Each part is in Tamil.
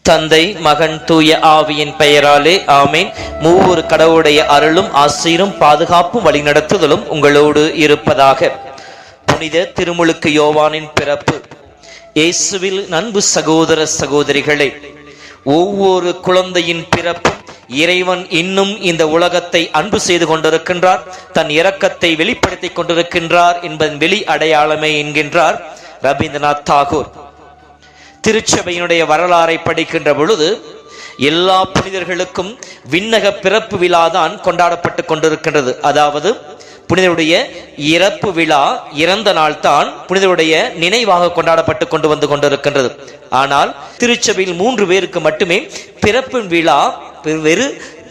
தந்தை மகன் தூய ஆவியின் பெயராலே ஆமேன். மூவொரு கடவுளுடைய அருளும் ஆசீரும் பாதுகாப்பும் வழிநடத்துதலும் உங்களோடு இருப்பதாக. புனித திருமுழுக்கு யோவானின் பிறப்பு. இயேசுவில் அன்பு சகோதர சகோதரிகளே, ஒவ்வொரு குழந்தையின் பிறப்பும் இறைவன் இன்னும் இந்த உலகத்தை அன்பு செய்து கொண்டிருக்கின்றார், தன் இரக்கத்தை வெளிப்படுத்திக் கொண்டிருக்கின்றார் என்பதன் வெளி அடையாளமே என்கின்றார் ரவீந்திரநாத் தாகூர். திருச்சபையினுடைய வரலாறை படிக்கின்ற பொழுது எல்லா புனிதர்களுக்கும் விண்ணக பிறப்பு விழா தான் கொண்டாடப்பட்டு கொண்டிருக்கின்றது. அதாவது புனிதருடைய இறப்பு விழா, இறந்த நாள் தான் புனிதருடைய நினைவாக கொண்டாடப்பட்டு கொண்டு வந்து கொண்டிருக்கின்றது. ஆனால் திருச்சபையில் 3 பேருக்கு மட்டுமே பிறப்பு விழா வெறு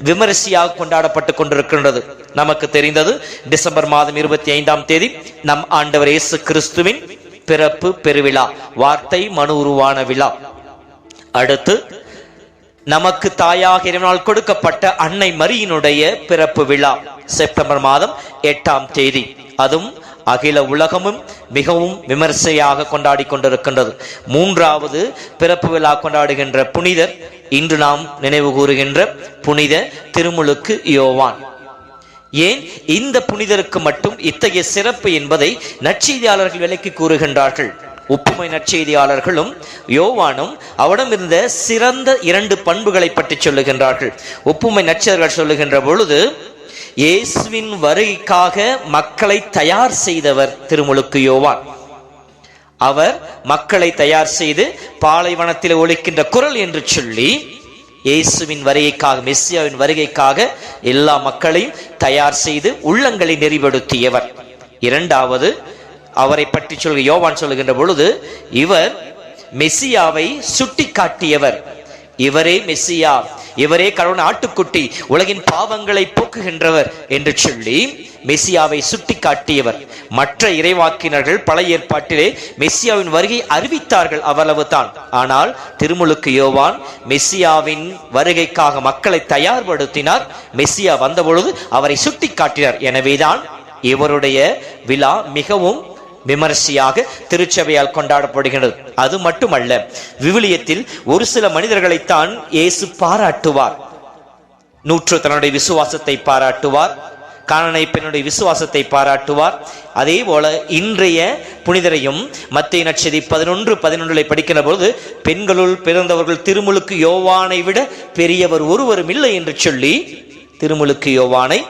விமரிசையாக கொண்டாடப்பட்டு கொண்டிருக்கின்றது. நமக்கு தெரிந்தது டிசம்பர் மாதம் 25ஆம் தேதி நம் ஆண்டவர் இயேசு கிறிஸ்துவின் பிறப்பு பெருவிழா, வார்த்தை மனு உருவான விழா. அடுத்து நமக்கு தாயாக இறைவனால் கொடுக்கப்பட்ட அன்னை மரியினுடைய பிறப்பு விழா செப்டம்பர் மாதம் 8ஆம் தேதி. அதுவும் அகில உலகமும் மிகவும் விமர்சையாக கொண்டாடி கொண்டிருக்கின்றது. 3வது பிறப்பு விழா கொண்டாடுகின்ற புனிதர் இன்று நாம் நினைவு கூறுகின்ற புனித திருமுழுக்கு யோவான். ஏன் இந்த புனிதருக்கு மட்டும் இத்தகைய சிறப்பு என்பதை நற்செய்தியாளர்கள் விளக்கி கூறுகின்றார்கள். ஒப்புமை நற்செய்தியாளர்களும் யோவானும் அவரிடம் இருந்த சிறந்த 2 பண்புகளை பற்றி சொல்லுகின்றார்கள். ஒப்புமை நற்செய்தியாளர்கள் சொல்லுகின்ற பொழுது, இயேசுவின் வருகைக்காக மக்களை தயார் செய்தவர் திருமுழுக்கு யோவான். அவர் மக்களை தயார் செய்து பாலைவனத்தில் ஒலிக்கின்ற குரல் என்று சொல்லி இயேசுவின் வருகைக்காக, மெஸ்ஸியாவின் வருகைக்காக எல்லா மக்களையும் தயார் செய்து உள்ளங்களை நெறிப்படுத்தியவர். 2வது அவரை பற்றி சொல்கிற யோவான் சொல்லுகின்ற பொழுது, இவர் மெஸ்ஸியாவை சுட்டி காட்டியவர். இவரே மெஸ்ஸியா, இவரே கடவுளின் ஆட்டுக்குட்டி, உலகின் பாவங்களை போக்குகின்றவர் என்று சொல்லி மெஸ்ஸியாவை சுட்டி காட்டியவர். மற்ற இறைவாக்கினர்கள் பழைய ஏற்பாட்டிலே மெஸ்ஸியாவின் வருகை அறிவித்தார்கள், அவ்வளவு தான். ஆனால் திருமுழுக்கு யோவான் மெஸ்ஸியாவின் வருகைக்காக மக்களை தயார்படுத்தினார். மெஸ்ஸியா வந்த பொழுது அவரை சுட்டி காட்டினார். எனவேதான் இவருடைய விழா மிகவும் விமர்சையாக திருச்சபையால் கொண்டாடப்படுகிறது. அது மட்டுமல்ல, விவிலியத்தில் ஒரு சில மனிதர்களைத்தான் இயேசு பாராட்டுவார். நூற்று தன்னுடைய விசுவாசத்தை பாராட்டுவார், கானானை பெண்ணுடைய விசுவாசத்தை பாராட்டுவார். அதே போல இன்றைய புனிதரையும் மத்தேயு நற்செய்தி 11:11 படிக்கிற போது, பெண்களுள் பிறந்தவர்கள் திருமுழுக்கு யோவானை விட பெரியவர் ஒருவரும் இல்லை என்று சொல்லி திருமுழுக்கு யோவானை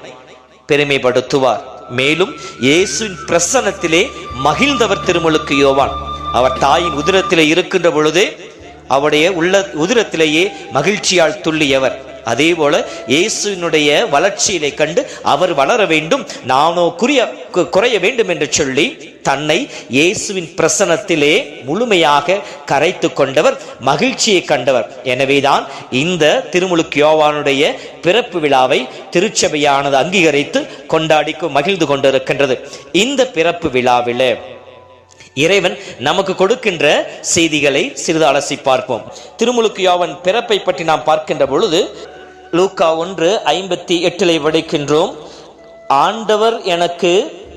பெருமைப்படுத்துவார். மேலும் இயேசுவின் பிரசன்னத்திலே மகிழ்ந்தவர் திருமுழுக்கு யோவான். அவர் தாயின் உதிரத்திலே இருக்கின்ற பொழுதே அவருடைய உதிரத்திலேயே மகிழ்ச்சியால் துள்ளியவர். அதே போல இயேசுவினுடைய வளர்ச்சியிலே கண்டு அவர் வளர வேண்டும், நானோ குறைய வேண்டும் என்று சொல்லி தன்னை இயேசுவின் பிரசன்னத்திலே முழுமையாக கரைத்து கொண்டவர், மகிழ்ச்சியை கண்டவர். எனவேதான் இந்த திருமுழுக்கு யோவானுடைய பிறப்பு விழாவை திருச்சபையானது அங்கீகரித்து கொண்டாடி மகிழ்ந்து கொண்டிருக்கின்றது. இந்த பிறப்பு விழாவிலே இறைவன் நமக்கு கொடுக்கின்ற செய்திகளை சிறிது அலசி பார்ப்போம். திருமுழுக்கு யோவான் பிறப்பை பற்றி நாம் பார்க்கின்ற பொழுது லூக்கா 1:58 படிக்கின்றோம். ஆண்டவர் எனக்கு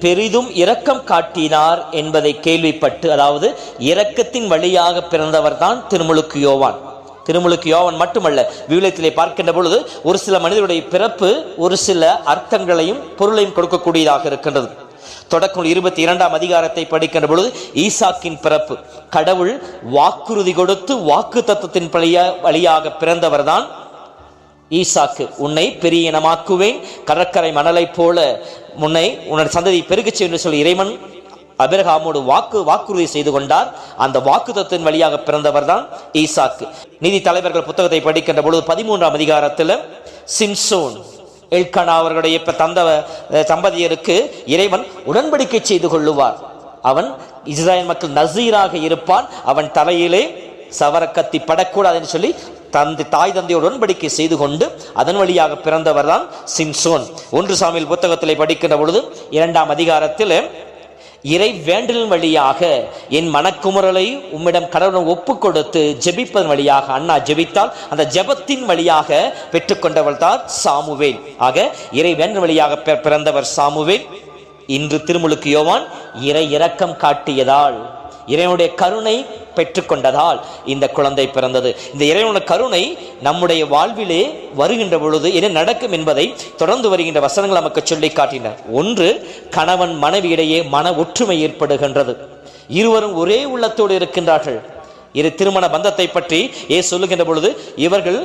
பெரிதும் இரக்கம் காட்டினார் என்பதை கேள்விப்பட்டு, அதாவது இரக்கத்தின் வழியாக பிறந்தவர் தான் திருமுழுக்கு யோவான். திருமுழுக்கு யோவான் மட்டுமல்ல, விவிலியத்திலே பார்க்கின்ற பொழுது ஒரு சில மனிதருடைய பிறப்பு ஒரு சில அர்த்தங்களையும் பொருளையும் கொடுக்கக்கூடியதாக இருக்கின்றது. தொடக்கம் 22ஆம் அதிகாரத்தை படிக்கின்ற பொழுது ஈசாக்கின் பிறப்பு, கடவுள் வாக்குறுதி கொடுத்து வாக்கு தத்துவத்தின் வழியாக பிறந்தவர் தான் ஈசாக்கு. உன்னை பெரிய இனமாக்குவேன், கடற்கரை மணலை போல உன்னுடைய சந்ததி பெருகச் செய்யும் என்று சொல்லி இறைவன் அபிரகாமோடு வாக்குறுதி செய்து கொண்டார். அந்த வாக்கு தத்துவத்தின் வழியாக பிறந்தவர் தான் ஈசாக்கு. நீதி தலைவர்கள் புத்தகத்தை படிக்கின்ற பொழுது 13ஆம் அதிகாரத்தில் சிம்சோன், எல்கனா அவர்களுடைய தந்த தம்பதியருக்கு இறைவன் உடன்படிக்கை செய்து கொள்ளுவார். அவன் இஸ்ராயல் மக்கள் நசீராக இருப்பான், அவன் தலையிலே சவரக்கத்தி படக்கூடாது என்று சொல்லி தாய் தந்தையோடு உடன்படிக்கை செய்து கொண்டு அதன் வழியாக பிறந்தவர் தான் சிம்சோன். 1 சாமுவேல் புத்தகத்திலே படிக்கின்ற பொழுது 2ஆம் அதிகாரத்தில் இறை வேண்டலின் வழியாக என் மனக்குமுறலை உம்மிடம் கடவுள் ஒப்பு கொடுத்து ஜெபிப்பதன் வழியாக அண்ணா ஜெபித்தால் அந்த ஜெபத்தின் வழியாக பெற்றுக்கொண்டவள் தான் சாமுவேல். ஆக இறை வேண்டல் வழியாக பிறந்தவர் சாமுவேல். இன்று திருமுழுக்கு யோவான் இறை இரக்கம் காட்டியதால், இறைவனுடைய கருணை பெற்றுக்கொண்டதால் இந்த குழந்தை பிறந்தது. இந்த இறைவனுடைய கருணை நம்முடைய வாழ்விலே வருகின்ற பொழுது என்ன நடக்கும் என்பதை தொடர்ந்து வருகின்ற வசனங்கள் நமக்கு சொல்லி காட்டினார். 1, கணவன் மனைவியிடையே மன ஒற்றுமை ஏற்படுகின்றது. இருவரும் ஒரே உள்ளத்தோடு இருக்கின்றார்கள். திருமண பந்தத்தை பற்றி சொல்லுகின்ற பொழுது இவர்கள்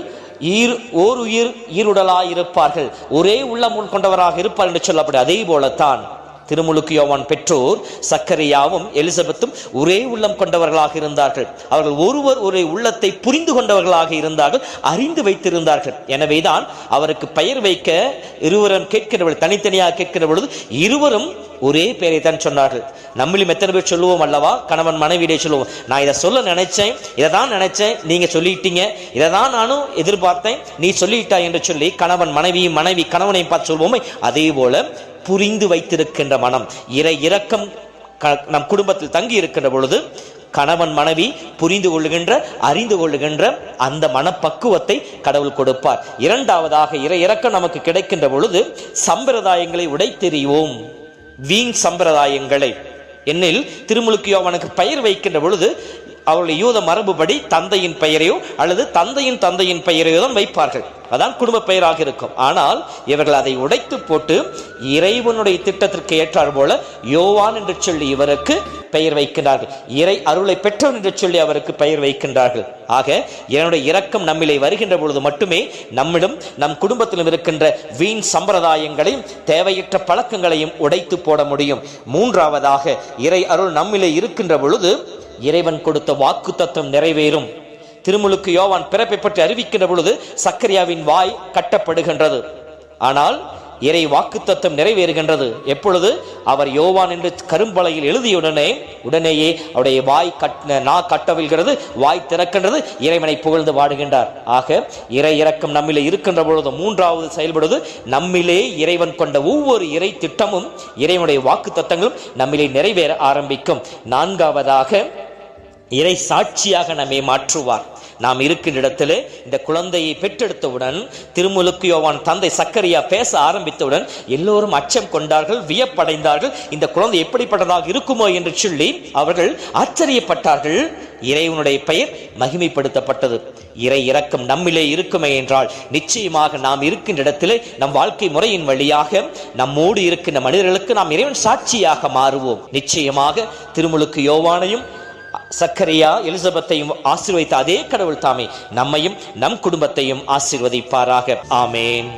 ஓர் உயிர் ஈருடலாயிருப்பார்கள், ஒரே உள்ளம் கொண்டவராக இருப்பார் என்று சொல்லப்படும். அதே போலத்தான் திருமுழுக்கு யோவான் பெற்றோர் சக்கரியாவும் எலிசபெத்தும் ஒரே உள்ளம் கொண்டவர்களாக இருந்தார்கள். அவர்கள் ஒருவர் ஒரே உள்ளத்தை புரிந்து கொண்டவர்களாக இருந்தார்கள், அறிந்து வைத்திருந்தார்கள். எனவேதான் அவருக்கு பெயர் வைக்க இருவரும் கேட்கிற பொழுது, தனித்தனியாக கேட்கிற பொழுது இருவரும் ஒரே பெயரை தான் சொன்னார்கள். நம்மளும் எத்தனை பேர் சொல்லுவோம் அல்லவா, கணவன் மனைவியிடையே சொல்லுவோம், நான் இதை சொல்ல நினைச்சேன், இதை தான் நினைச்சேன், நீங்க சொல்லிட்டீங்க, இதை தான் நானும் எதிர்பார்த்தேன், நீ சொல்லிட்டாய் என்று சொல்லி கணவன் மனைவியும் மனைவி கணவனையும் பார்த்து சொல்வோமே, அதே போல புரிந்து வைத்திருக்கின்ற மனம், இறை இரக்கம் நம் குடும்பத்தில் தங்கி இருக்கின்ற பொழுது கணவன் மனைவி புரிந்து கொள்ளுகின்ற அறிந்து கொள்ளுகின்ற அந்த மனப்பக்குவத்தை கடவுள் கொடுப்பார். 2ஆவதாக இறை இரக்கம் நமக்கு கிடைக்கின்ற பொழுது சம்பிரதாயங்களை உடைத்தெறிவோம். வீண் சம்பிரதாயங்களை என்னில் திருமுழுக்கு யோவானுக்கு பெயர் வைக்கின்ற பொழுது அவருடைய யூத மரபுபடி தந்தையின் பெயரையோ அல்லது தந்தையின் பெயரையோ தான் வைப்பார்கள். அதான் குடும்ப பெயராக இருக்கும். ஆனால் இவர்கள் அதை உடைத்து போட்டு இறைவனுடைய திட்டத்திற்கு ஏற்றார் போல யோவான் என்று சொல்லி இவருக்கு பெயர் வைக்கின்றார்கள். இறை அருளை பெற்றவன் என்று சொல்லி அவருக்கு பெயர் வைக்கின்றார்கள். ஆக என்னுடைய இரக்கம் நம்மிலே வருகின்ற பொழுது மட்டுமே நம்மிடம் நம் குடும்பத்திலும் இருக்கின்ற வீண் சம்பிரதாயங்களையும் தேவையற்ற பழக்கங்களையும் உடைத்து போட முடியும். 3ஆவதாக இறை அருள் நம்மிலே இருக்கின்ற பொழுது இறைவன் கொடுத்த வாக்கு தத்துவம் நிறைவேறும். திருமுழுக்கு யோவான் பிறப்பை பற்றி அறிவிக்கின்ற பொழுது சக்கரியாவின் வாய் கட்டப்படுகின்றது. ஆனால் இறை வாக்கு தத்துவம் நிறைவேறுகின்றது. எப்பொழுது அவர் யோவான் என்று கரும்பலையில் உடனேயே அவருடைய வாய் கட்டவில்கிறது, வாய் திறக்கின்றது, இறைவனை புகழ்ந்து பாடுகின்றார். ஆக இறை இரக்கம் நம்மிலே இருக்கின்ற பொழுது 3ஆவது செயல்படுவது நம்மிலே இறைவன் கொண்ட ஒவ்வொரு இறை திட்டமும் இறைவனுடைய வாக்கு தத்தங்களும் நம்மிலே நிறைவேற ஆரம்பிக்கும். 4ஆவதாக இறை சாட்சியாக நம்மை மாற்றுவார். நாம் இருக்கின்ற இடத்திலே இந்த குழந்தையை பெற்றெடுத்தவுடன் திருமுழுக்கு யோவான் தந்தை சக்கரியா பேச ஆரம்பித்தவுடன் எல்லோரும் அச்சம் கொண்டார்கள், வியப்படைந்தார்கள். இந்த குழந்தை எப்படிப்பட்டதாக இருக்குமோ என்று சொல்லி அவர்கள் ஆச்சரியப்பட்டார்கள். இறைவனுடைய பெயர் மகிமைப்படுத்தப்பட்டது. இறை இரக்கம் நம்மிலே இருக்குமே என்றால் நிச்சயமாக நாம் இருக்கின்ற இடத்திலே நம் வாழ்க்கை முறையின் வழியாக நம்மோடு இருக்கின்ற மனிதர்களுக்கு நாம் இறைவன் சாட்சியாக மாறுவோம். நிச்சயமாக திருமுழுக்கு யோவானையும் சக்கரியா எலிசபெத்தையும் ஆசீர்வதித்த அதே கடவுள் தாமே நம்மையும் நம் குடும்பத்தையும் ஆசீர்வதிப்பாராக. ஆமேன்.